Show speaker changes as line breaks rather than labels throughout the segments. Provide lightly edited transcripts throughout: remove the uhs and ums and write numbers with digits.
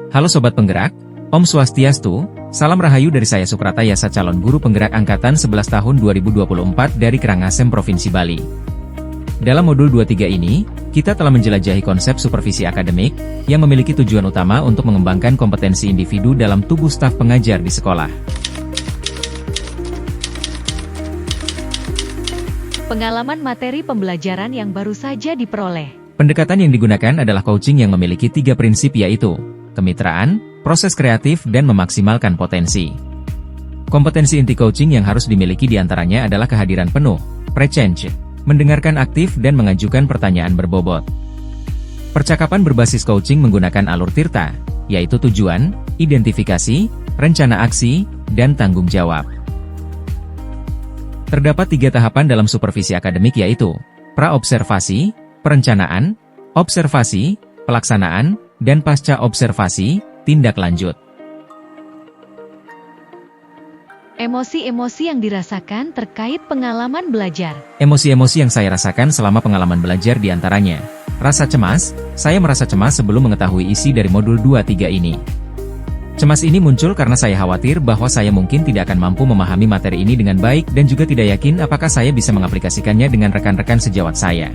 Halo Sobat Penggerak, Om Swastiastu, salam rahayu dari saya Sukrata Yasa calon guru penggerak angkatan 11 tahun 2024 dari Karangasem Provinsi Bali. Dalam modul 23 ini, kita telah menjelajahi konsep supervisi akademik, yang memiliki tujuan utama untuk mengembangkan kompetensi individu dalam tubuh staf pengajar di sekolah.
Pengalaman materi pembelajaran yang baru saja diperoleh.
Pendekatan yang digunakan adalah coaching yang memiliki 3 prinsip yaitu kemitraan, proses kreatif, dan memaksimalkan potensi. Kompetensi inti coaching yang harus dimiliki diantaranya adalah kehadiran penuh, presence, mendengarkan aktif dan mengajukan pertanyaan berbobot. Percakapan berbasis coaching menggunakan alur tirta, yaitu tujuan, identifikasi, rencana aksi, dan tanggung jawab. Terdapat 3 tahapan dalam supervisi akademik yaitu pra-observasi, perencanaan, observasi, pelaksanaan, dan pasca observasi, tindak lanjut.
Emosi-emosi yang dirasakan terkait pengalaman belajar.
Emosi-emosi yang saya rasakan selama pengalaman belajar diantaranya rasa cemas, saya merasa cemas sebelum mengetahui isi dari modul 23 ini. Cemas ini muncul karena saya khawatir bahwa saya mungkin tidak akan mampu memahami materi ini dengan baik dan juga tidak yakin apakah saya bisa mengaplikasikannya dengan rekan-rekan sejawat saya.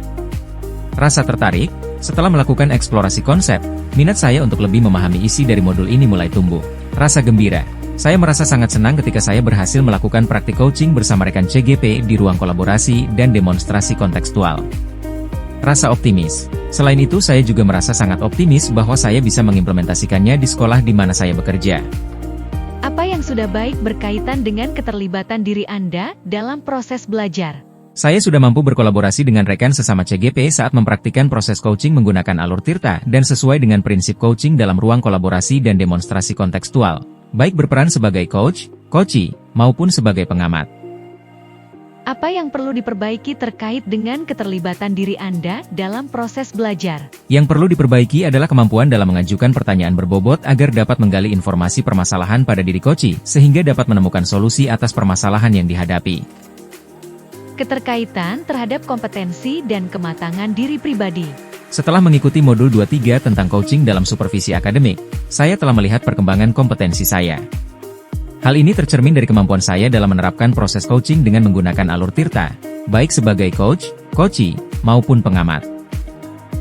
Rasa tertarik, setelah melakukan eksplorasi konsep, minat saya untuk lebih memahami isi dari modul ini mulai tumbuh. Rasa gembira, saya merasa sangat senang ketika saya berhasil melakukan praktik coaching bersama rekan CGP di ruang kolaborasi dan demonstrasi kontekstual. Rasa optimis, selain itu saya juga merasa sangat optimis bahwa saya bisa mengimplementasikannya di sekolah di mana saya bekerja.
Apa yang sudah baik berkaitan dengan keterlibatan diri Anda dalam proses belajar?
Saya sudah mampu berkolaborasi dengan rekan sesama CGP saat mempraktikkan proses coaching menggunakan alur tirta dan sesuai dengan prinsip coaching dalam ruang kolaborasi dan demonstrasi kontekstual, baik berperan sebagai coach, coachee, maupun sebagai pengamat.
Apa yang perlu diperbaiki terkait dengan keterlibatan diri Anda dalam proses belajar?
Yang perlu diperbaiki adalah kemampuan dalam mengajukan pertanyaan berbobot agar dapat menggali informasi permasalahan pada diri coachee, sehingga dapat menemukan solusi atas permasalahan yang dihadapi.
Keterkaitan terhadap kompetensi dan kematangan diri pribadi.
Setelah mengikuti modul 23 tentang coaching dalam supervisi akademik, saya telah melihat perkembangan kompetensi saya. Hal ini tercermin dari kemampuan saya dalam menerapkan proses coaching dengan menggunakan alur tirta, baik sebagai coach, coachee, maupun pengamat.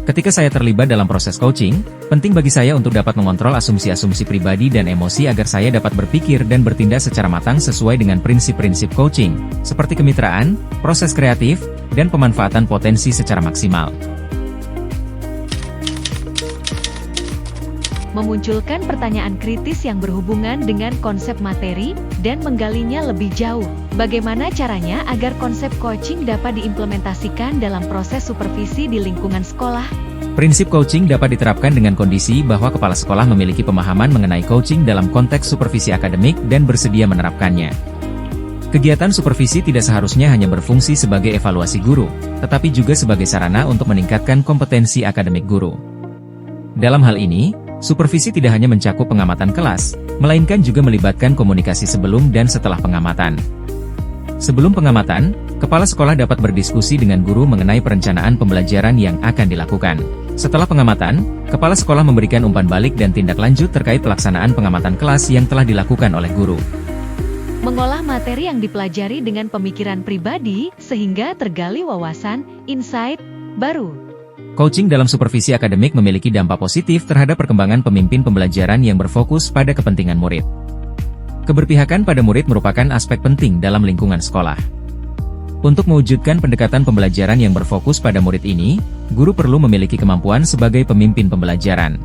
Ketika saya terlibat dalam proses coaching, penting bagi saya untuk dapat mengontrol asumsi-asumsi pribadi dan emosi agar saya dapat berpikir dan bertindak secara matang sesuai dengan prinsip-prinsip coaching, seperti kemitraan, proses kreatif, dan pemanfaatan potensi secara maksimal.
Memunculkan pertanyaan kritis yang berhubungan dengan konsep materi, dan menggalinya lebih jauh. Bagaimana caranya agar konsep coaching dapat diimplementasikan dalam proses supervisi di lingkungan sekolah?
Prinsip coaching dapat diterapkan dengan kondisi bahwa kepala sekolah memiliki pemahaman mengenai coaching dalam konteks supervisi akademik dan bersedia menerapkannya. Kegiatan supervisi tidak seharusnya hanya berfungsi sebagai evaluasi guru, tetapi juga sebagai sarana untuk meningkatkan kompetensi akademik guru. Dalam hal ini, supervisi tidak hanya mencakup pengamatan kelas, melainkan juga melibatkan komunikasi sebelum dan setelah pengamatan. Sebelum pengamatan, kepala sekolah dapat berdiskusi dengan guru mengenai perencanaan pembelajaran yang akan dilakukan. Setelah pengamatan, kepala sekolah memberikan umpan balik dan tindak lanjut terkait pelaksanaan pengamatan kelas yang telah dilakukan oleh guru.
Mengolah materi yang dipelajari dengan pemikiran pribadi, sehingga tergali wawasan, insight baru.
Coaching dalam supervisi akademik memiliki dampak positif terhadap perkembangan pemimpin pembelajaran yang berfokus pada kepentingan murid. Keberpihakan pada murid merupakan aspek penting dalam lingkungan sekolah. Untuk mewujudkan pendekatan pembelajaran yang berfokus pada murid ini, guru perlu memiliki kemampuan sebagai pemimpin pembelajaran.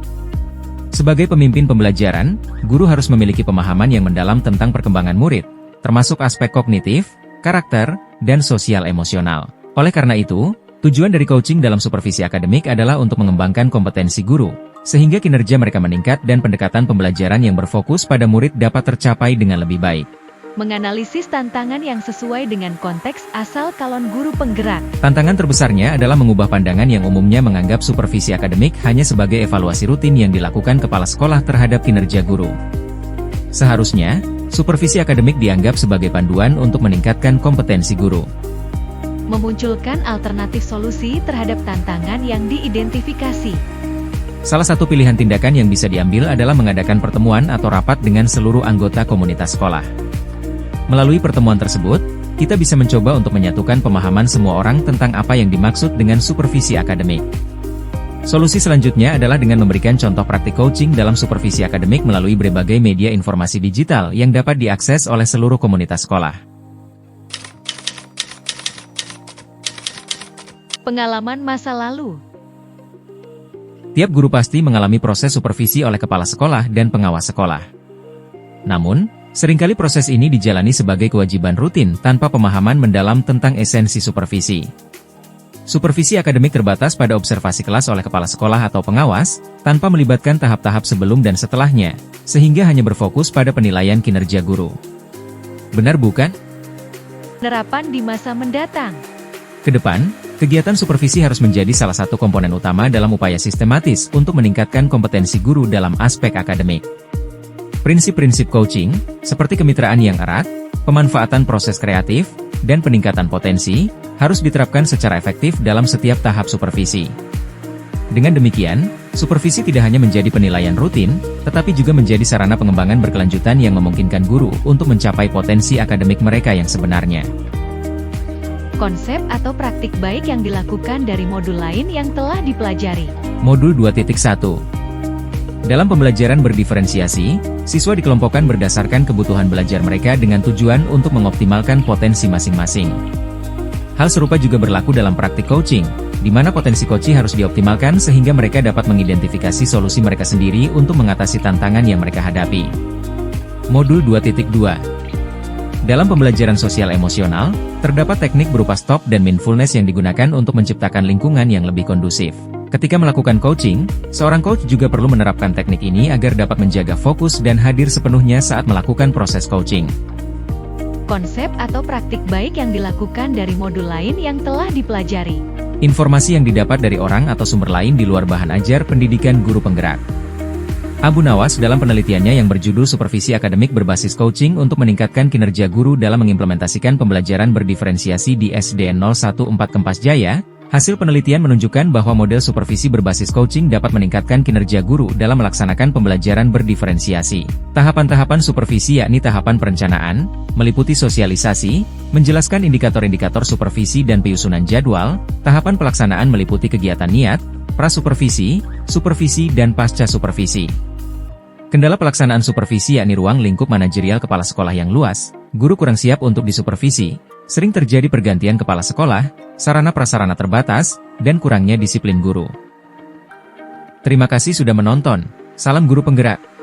Sebagai pemimpin pembelajaran, guru harus memiliki pemahaman yang mendalam tentang perkembangan murid, termasuk aspek kognitif, karakter, dan sosial emosional. Oleh karena itu, tujuan dari coaching dalam supervisi akademik adalah untuk mengembangkan kompetensi guru, sehingga kinerja mereka meningkat dan pendekatan pembelajaran yang berfokus pada murid dapat tercapai dengan lebih baik.
Menganalisis tantangan yang sesuai dengan konteks asal calon guru penggerak.
Tantangan terbesarnya adalah mengubah pandangan yang umumnya menganggap supervisi akademik hanya sebagai evaluasi rutin yang dilakukan kepala sekolah terhadap kinerja guru. Seharusnya, supervisi akademik dianggap sebagai panduan untuk meningkatkan kompetensi guru.
Memunculkan alternatif solusi terhadap tantangan yang diidentifikasi.
Salah satu pilihan tindakan yang bisa diambil adalah mengadakan pertemuan atau rapat dengan seluruh anggota komunitas sekolah. Melalui pertemuan tersebut, kita bisa mencoba untuk menyatukan pemahaman semua orang tentang apa yang dimaksud dengan supervisi akademik. Solusi selanjutnya adalah dengan memberikan contoh praktik coaching dalam supervisi akademik melalui berbagai media informasi digital yang dapat diakses oleh seluruh komunitas sekolah.
Pengalaman masa lalu.
Tiap guru pasti mengalami proses supervisi oleh kepala sekolah dan pengawas sekolah. Namun, seringkali proses ini dijalani sebagai kewajiban rutin tanpa pemahaman mendalam tentang esensi supervisi. Supervisi akademik terbatas pada observasi kelas oleh kepala sekolah atau pengawas, tanpa melibatkan tahap-tahap sebelum dan setelahnya, sehingga hanya berfokus pada penilaian kinerja guru. Benar bukan?
Penerapan di masa mendatang.
Kedepan, kegiatan supervisi harus menjadi salah satu komponen utama dalam upaya sistematis untuk meningkatkan kompetensi guru dalam aspek akademik. Prinsip-prinsip coaching, seperti kemitraan yang erat, pemanfaatan proses kreatif, dan peningkatan potensi, harus diterapkan secara efektif dalam setiap tahap supervisi. Dengan demikian, supervisi tidak hanya menjadi penilaian rutin, tetapi juga menjadi sarana pengembangan berkelanjutan yang memungkinkan guru untuk mencapai potensi akademik mereka yang sebenarnya.
Konsep atau praktik baik yang dilakukan dari modul lain yang telah dipelajari.
Modul 2.1. Dalam pembelajaran berdiferensiasi, siswa dikelompokkan berdasarkan kebutuhan belajar mereka dengan tujuan untuk mengoptimalkan potensi masing-masing. Hal serupa juga berlaku dalam praktik coaching, di mana potensi coaching harus dioptimalkan sehingga mereka dapat mengidentifikasi solusi mereka sendiri untuk mengatasi tantangan yang mereka hadapi. Modul 2.2. Dalam pembelajaran sosial emosional, terdapat teknik berupa stop dan mindfulness yang digunakan untuk menciptakan lingkungan yang lebih kondusif. Ketika melakukan coaching, seorang coach juga perlu menerapkan teknik ini agar dapat menjaga fokus dan hadir sepenuhnya saat melakukan proses coaching.
Konsep atau praktik baik yang dilakukan dari modul lain yang telah dipelajari.
Informasi yang didapat dari orang atau sumber lain di luar bahan ajar pendidikan guru penggerak. Abu Nawas dalam penelitiannya yang berjudul Supervisi Akademik Berbasis Coaching untuk meningkatkan kinerja guru dalam mengimplementasikan pembelajaran berdiferensiasi di SDN 014 Kempas Jaya, hasil penelitian menunjukkan bahwa model supervisi berbasis coaching dapat meningkatkan kinerja guru dalam melaksanakan pembelajaran berdiferensiasi. Tahapan-tahapan supervisi yakni tahapan perencanaan, meliputi sosialisasi, menjelaskan indikator-indikator supervisi dan penyusunan jadwal, tahapan pelaksanaan meliputi kegiatan niat, prasupervisi, supervisi dan pasca supervisi. Kendala pelaksanaan supervisi yakni ruang lingkup manajerial kepala sekolah yang luas, guru kurang siap untuk disupervisi, sering terjadi pergantian kepala sekolah, sarana prasarana terbatas, dan kurangnya disiplin guru. Terima kasih sudah menonton. Salam guru penggerak.